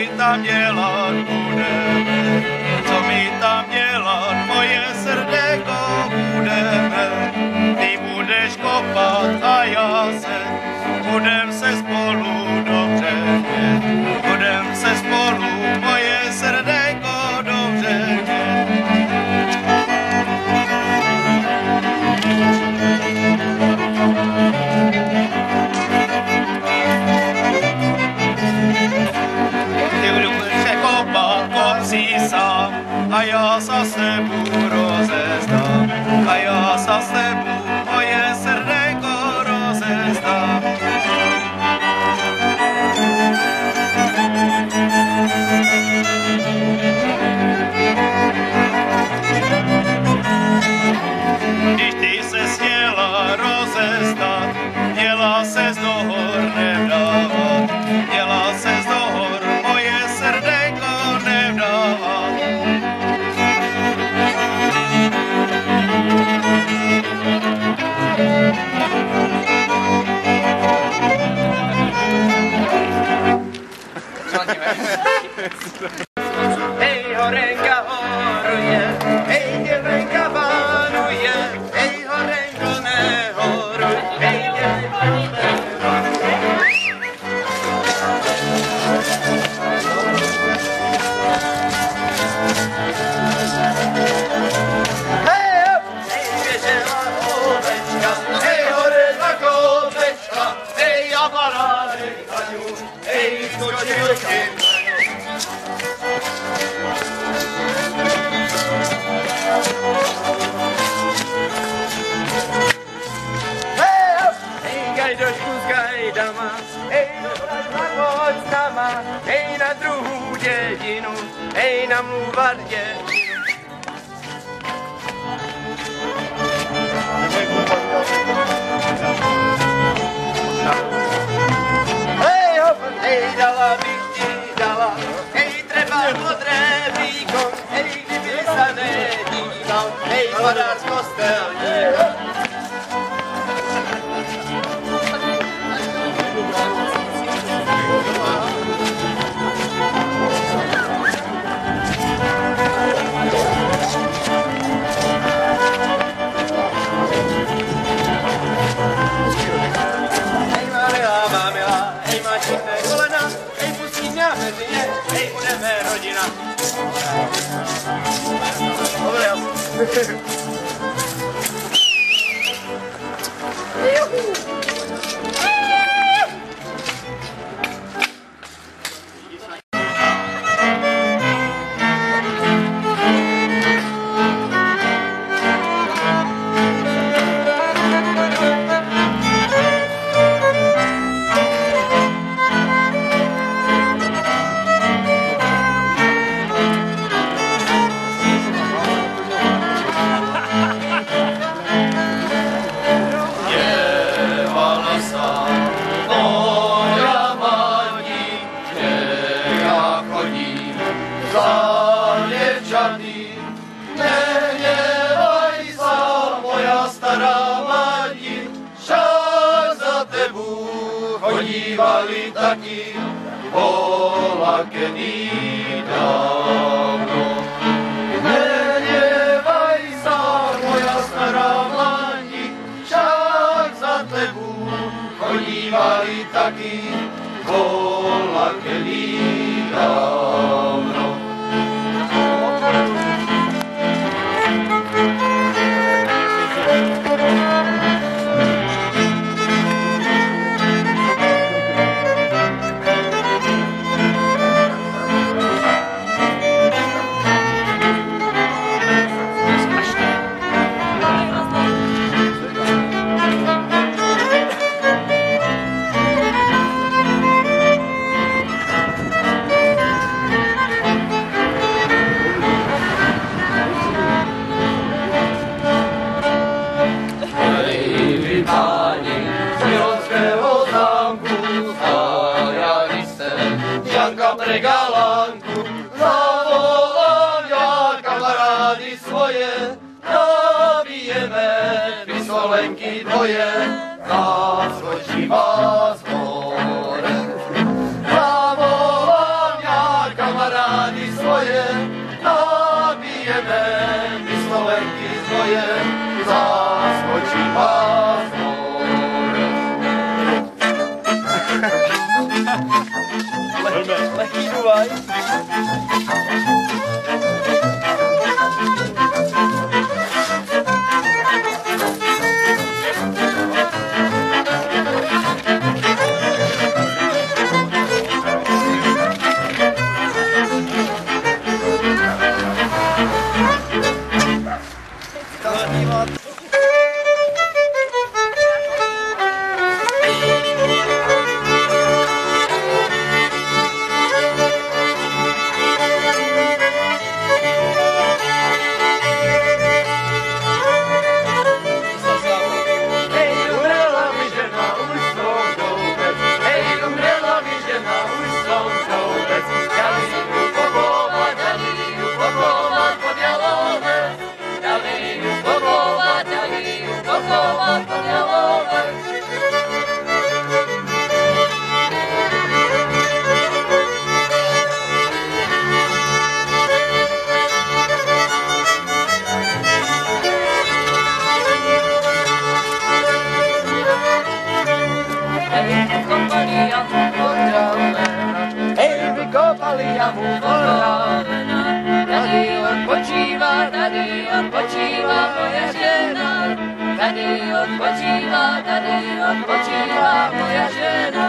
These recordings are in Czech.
my tam dělat budeme, co my tam dělat, moje srdéko, budeme. Ty budeš kopat a já se, budem se spolu dobře mět, budem se spolu, moje srdéko, dobře mět. Ty budeš se kopat, kop si sám, a já sa s tebu rozezdám, a já sa s tebu, moje srdéko, rozezdám. Když ty se směla rozezdat, měla ses do hor nevdávat, měla ses do hor, moje srdéko, nevdávat. Hej, horenka horuje, hej, děvenka pánuje, hej, horenko nehoruj, hej, děvenka nehoruj. Hej, běžela ovečka, hej, horedla koubečka, hej, a baránek Aňu, hej, skočil tím. Gajdošku s gajdama, hej, poď s nama, hej, na druhú dedinu, hej, namlúvať dedinu. Hej, hop, hej, dala bych ti dala, hej, treba modré víko, hej, kdyby sa nedíval, hej, padár z kostelníka. Hej, budeme rodina. Dobre, chodívali taky bola kedy dávno. Nenevaj sa, moja stará mladi, však za tebu chodívali taky bola kedy dávno. Galánku, zavolám ja kamarády svoje, nabijeme pisolenky dvoje, naskočí vás hore. Zavolám ja Lehký duvaj. Tady odpočívá moja žena.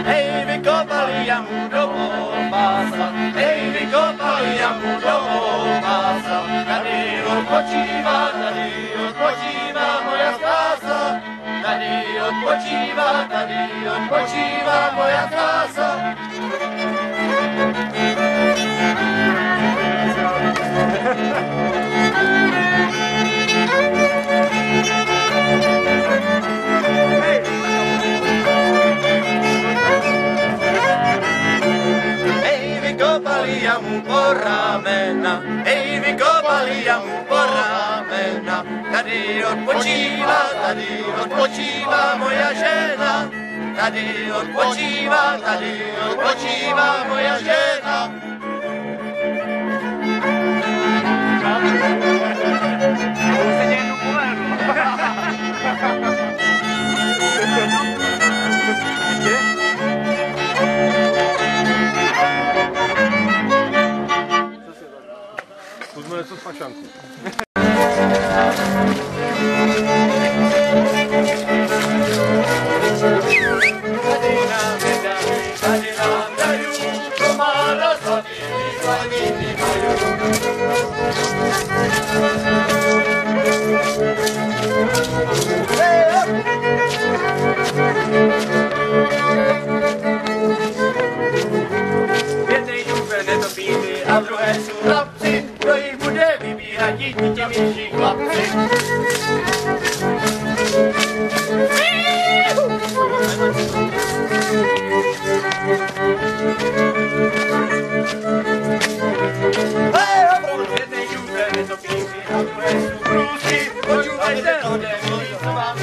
Hej, vykopali jamu do Olmása, hej, vykopali jamu do Olmása. Tady odpočívá moja krása. Tady odpočívá moja krása. Vykopali jamu po ramena, hej, vykopali jamu po ramena. Tady odpočívá moja žena. Tady odpočívá moja žena. Zkusme něco s fašankou. Tady nám dajú, to má na slavní majú. V jednej župe netopíny a v druhé sú chlapci, kdo jich bude vybírat ti vyšší chlapci. V jednej župe netopíny a v druhé sú brúsky, počúvajte, ode mluví, co vám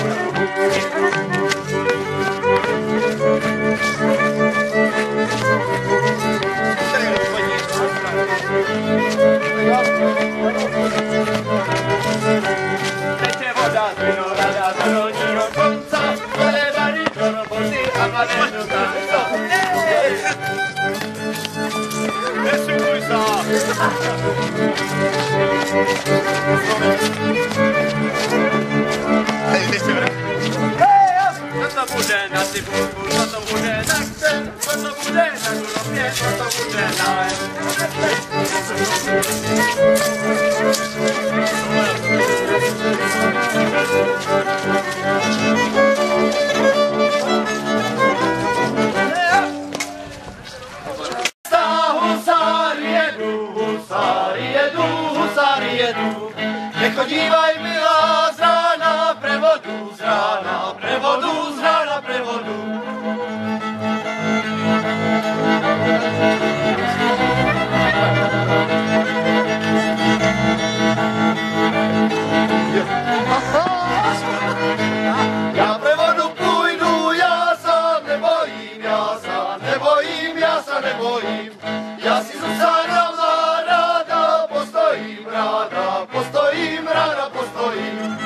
teče voda z vinohrada do dolního konca, mladé bary do roboty a mladé do tanca. Nesumuj sa! Co to bude na Cibulku, co to bude na Křen, co to bude na Kuropě, co to bude na Lem. Husári jedu, nechodívaj milá z rána prevodu, z rána prevodu. Já prevodu půjdu, já sám nebojím, já se nebojím, já si zůstávám ráda postojím, ráda postojím, ráda postojím.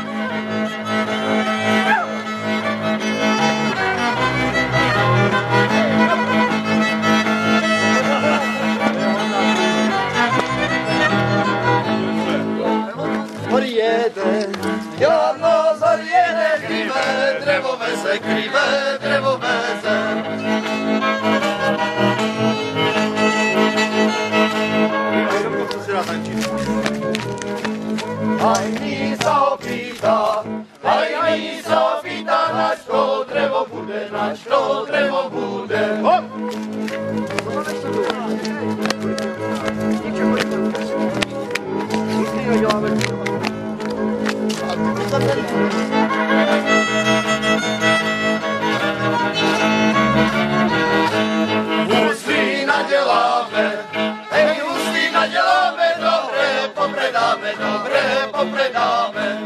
Jano zariede krivé, drevo veze, krivé, drevo veze. Aj mi sa opýta, nač to drevo bude, nač to drevo bude. Hop! Husly naděláme, husly naděláme, dobré popredáme, dobré popredáme.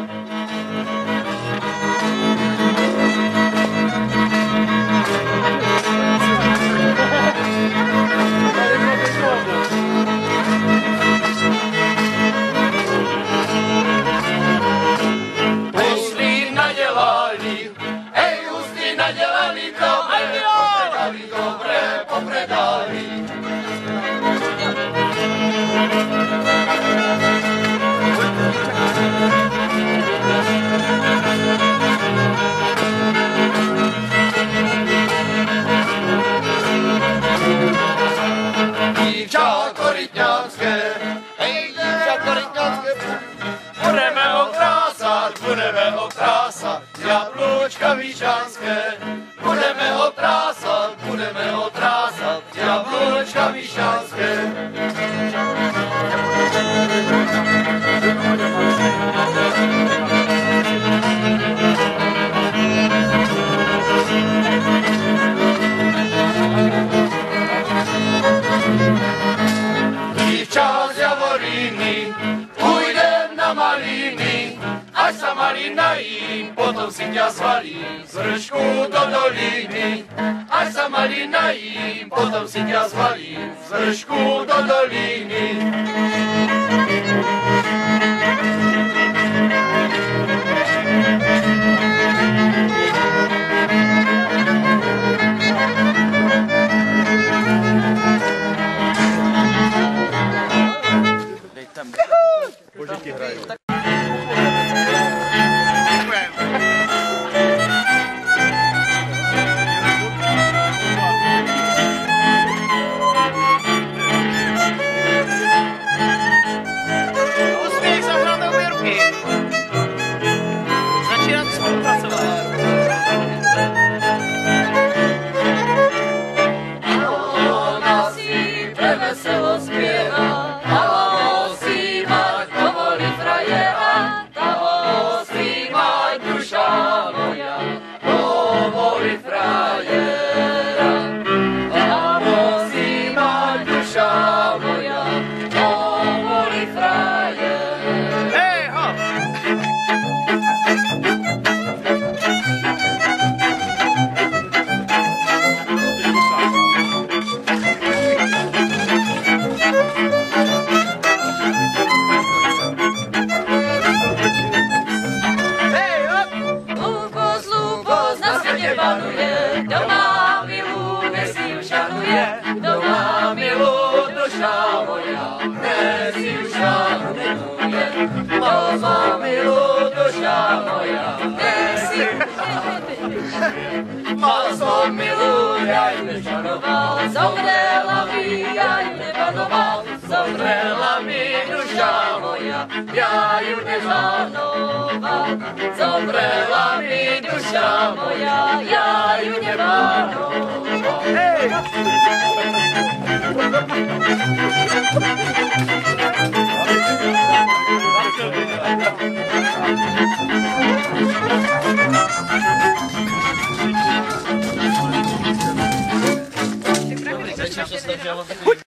Budeme otrásat jablůčka míšanské, budeme otrásat jablůčka míšanské. Dívča z Javoríny, půjdem na malíny, až sa malina jím, potom si ťa zvalím z vršku do doliny. Až sa malina jím, potom si ťa zvalím z vršku do doliny. Bože, ti hrajú. Mal som milu, ja ju nešanoval, zomrela mi, ja ju nepanoval, zomrela mi duša moja, ja ju nepanoval, zomrela mi duša moja, ja ju nepanoval. Hej! Dobrý, začím se snažit,